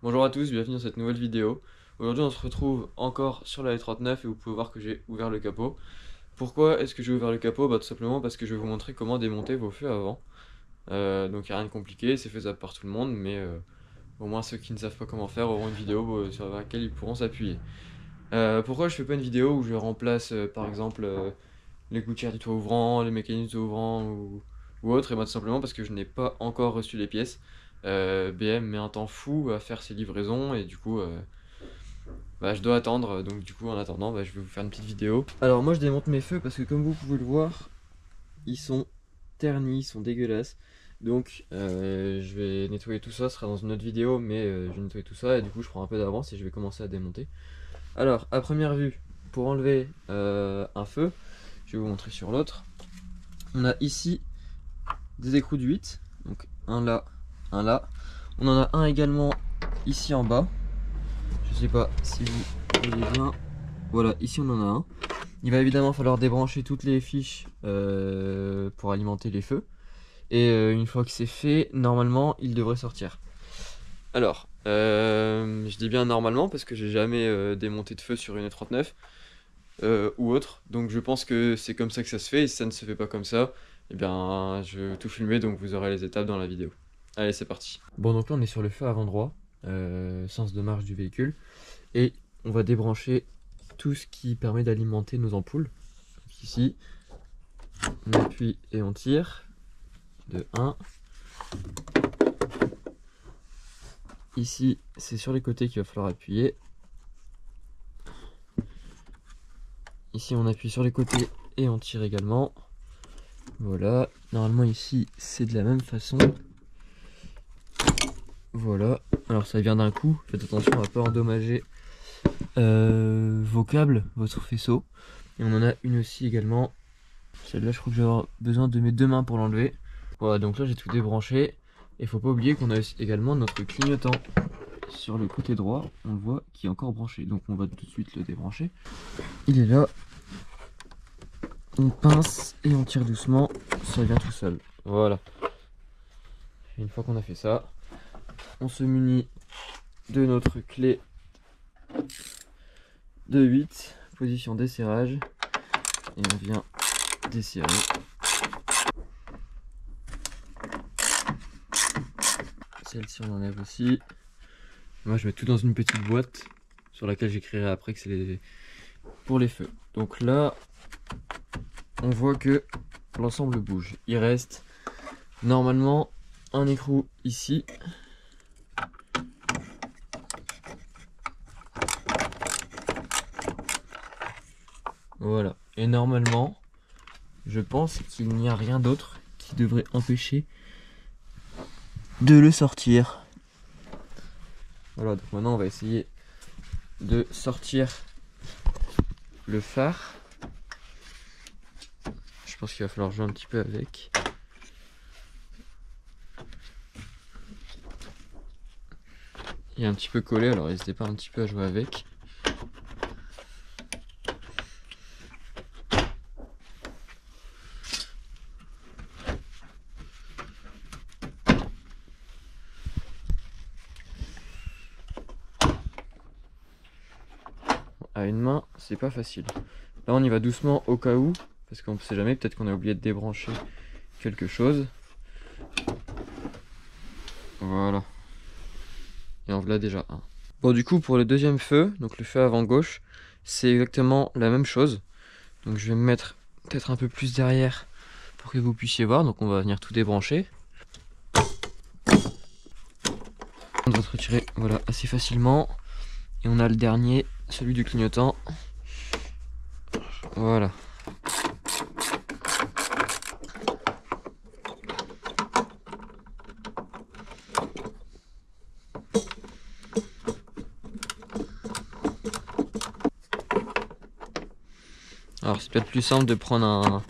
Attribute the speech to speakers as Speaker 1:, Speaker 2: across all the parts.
Speaker 1: Bonjour à tous, bienvenue dans cette nouvelle vidéo. Aujourd'hui on se retrouve encore sur la E39 et vous pouvez voir que j'ai ouvert le capot. Pourquoi est-ce que j'ai ouvert le capot? Tout simplement parce que je vais vous montrer comment démonter vos feux avant. Donc il n'y a rien de compliqué, c'est faisable par tout le monde, mais au moins ceux qui ne savent pas comment faire auront une vidéo sur laquelle ils pourront s'appuyer. Pourquoi je fais pas une vidéo où je remplace par exemple les gouttières du toit ouvrant, les mécanismes du toit ouvrant ou autre? Et tout simplement parce que je n'ai pas encore reçu les pièces. BM met un temps fou à faire ses livraisons et du coup je dois attendre. Donc du coup en attendant je vais vous faire une petite vidéo. Alors moi je démonte mes feux parce que comme vous pouvez le voir, ils sont ternis, ils sont dégueulasses. Donc je vais nettoyer tout ça, ce sera dans une autre vidéo, mais je vais nettoyer tout ça et du coup je prends un peu d'avance et je vais commencer à démonter. Alors à première vue, pour enlever un feu, je vais vous montrer sur l'autre. On a ici des écrous de 8, donc un là, un là. On en a un également ici en bas. Je sais pas si vous voyez bien. Voilà, ici on en a un. Il va évidemment falloir débrancher toutes les fiches pour alimenter les feux. Et une fois que c'est fait, normalement il devrait sortir. Alors, je dis bien normalement parce que j'ai jamais démonté de feu sur une E39 ou autre. Donc je pense que c'est comme ça que ça se fait. Et si ça ne se fait pas comme ça, eh bien je vais tout filmer, donc vous aurez les étapes dans la vidéo. Allez, c'est parti. Bon, donc là on est sur le feu avant droit, sens de marche du véhicule. Et on va débrancher tout ce qui permet d'alimenter nos ampoules. Donc ici, on appuie et on tire. De 1. Ici, c'est sur les côtés qu'il va falloir appuyer. Ici, on appuie sur les côtés et on tire également. Voilà. Normalement, ici, c'est de la même façon. Voilà. Alors, ça vient d'un coup. Faites attention à ne pas endommager vos câbles, votre faisceau. Et on en a une aussi également. Celle-là, je crois que je vais avoir besoin de mes deux mains pour l'enlever. Voilà, donc là, j'ai tout débranché. Et faut pas oublier qu'on a également notre clignotant. Sur le côté droit, on le voit qui est encore branché. Donc on va tout de suite le débrancher. Il est là. On pince et on tire doucement. Ça vient tout seul. Voilà. Et une fois qu'on a fait ça, on se munit de notre clé de 8. Position desserrage. Et on vient desserrer. Celle-ci on enlève aussi. Moi je mets tout dans une petite boîte sur laquelle j'écrirai après que c'est pour les feux. Donc là on voit que l'ensemble bouge. Il reste normalement un écrou ici. Voilà. Et normalement, je pense qu'il n'y a rien d'autre qui devrait empêcher de le sortir. Voilà, donc maintenant on va essayer de sortir le phare. Je pense qu'il va falloir jouer un petit peu avec. Il est un petit peu collé, alors n'hésitez pas un petit peu à jouer avec. À une main, c'est pas facile. Là, on y va doucement au cas où, parce qu'on ne sait jamais, peut-être qu'on a oublié de débrancher quelque chose. Voilà. Et en voilà déjà un. Bon, du coup, pour le deuxième feu, donc le feu avant gauche, c'est exactement la même chose. Donc je vais me mettre peut-être un peu plus derrière pour que vous puissiez voir. Donc on va venir tout débrancher. On va se retirer, voilà, assez facilement. Et on a le dernier, celui du clignotant. Voilà. Alors c'est peut-être plus simple de prendre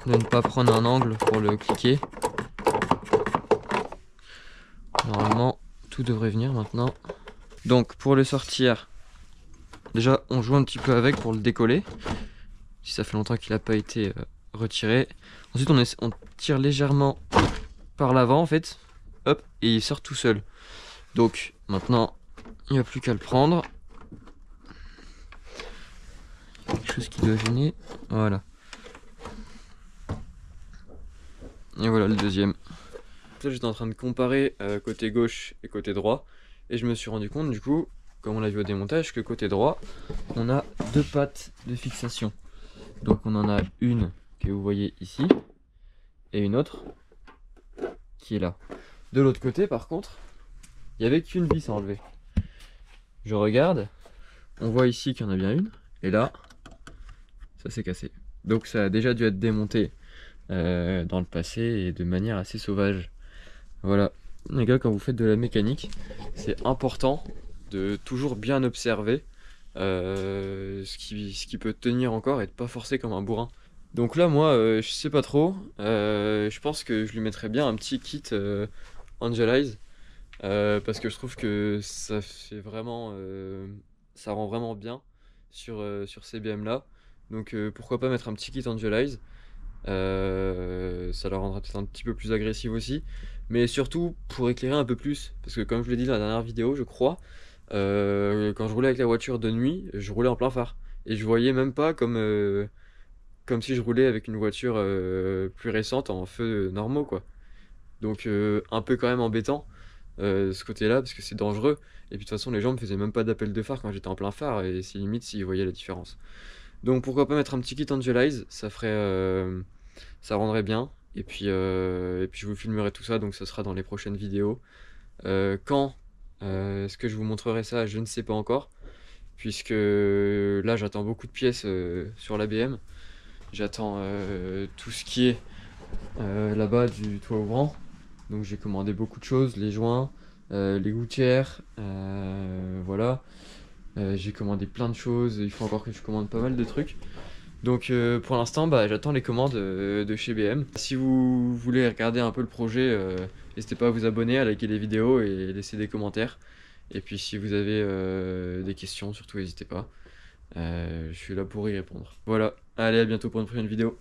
Speaker 1: de ne pas prendre un angle pour le cliquer. Normalement tout devrait venir maintenant. Donc pour le sortir, déjà on joue un petit peu avec pour le décoller. Si ça fait longtemps qu'il n'a pas été retiré. Ensuite on tire légèrement par l'avant en fait. hop, et il sort tout seul. Donc maintenant, il n'y a plus qu'à le prendre. Quelque chose qui doit gêner, voilà. Et voilà le deuxième. Là j'étais en train de comparer côté gauche et côté droit, et je me suis rendu compte du coup, comme on l'a vu au démontage, que côté droit, on a deux pattes de fixation. Donc on en a une que vous voyez ici, et une autre qui est là. De l'autre côté par contre, il n'y avait qu'une vis à enlever. Je regarde, on voit ici qu'il y en a bien une, et là, ça s'est cassé. Donc ça a déjà dû être démonté dans le passé et de manière assez sauvage. Voilà, les gars, quand vous faites de la mécanique, c'est important de toujours bien observer ce qui peut tenir encore et de pas forcer comme un bourrin. Donc là, moi, je sais pas trop. Je pense que je lui mettrais bien un petit kit Angelize parce que je trouve que ça fait vraiment, ça rend vraiment bien sur ces BM là. Donc pourquoi pas mettre un petit kit Angelize. Ça la rendra peut-être un petit peu plus agressive aussi, mais surtout pour éclairer un peu plus, parce que comme je l'ai dit dans la dernière vidéo, je crois, quand je roulais avec la voiture de nuit, je roulais en plein phare, et je voyais même pas comme si je roulais avec une voiture plus récente en feux normaux, quoi. Donc un peu quand même embêtant ce côté-là, parce que c'est dangereux, et puis de toute façon les gens me faisaient même pas d'appel de phare quand j'étais en plein phare, et c'est limite s'ils voyaient la différence. Donc pourquoi pas mettre un petit kit Angelize, ça ferait, ça rendrait bien. Et puis je vous filmerai tout ça, donc ce sera dans les prochaines vidéos. Quand est-ce que je vous montrerai ça, je ne sais pas encore, puisque là j'attends beaucoup de pièces sur l'ABM. J'attends tout ce qui est là-bas du toit ouvrant. Donc j'ai commandé beaucoup de choses, les joints, les gouttières, voilà. J'ai commandé plein de choses, il faut encore que je commande pas mal de trucs. Donc pour l'instant, bah, j'attends les commandes de chez BM. Si vous voulez regarder un peu le projet, n'hésitez pas à vous abonner, à liker les vidéos et laisser des commentaires. Et puis si vous avez des questions, surtout n'hésitez pas. Je suis là pour y répondre. Voilà, allez, à bientôt pour une prochaine vidéo.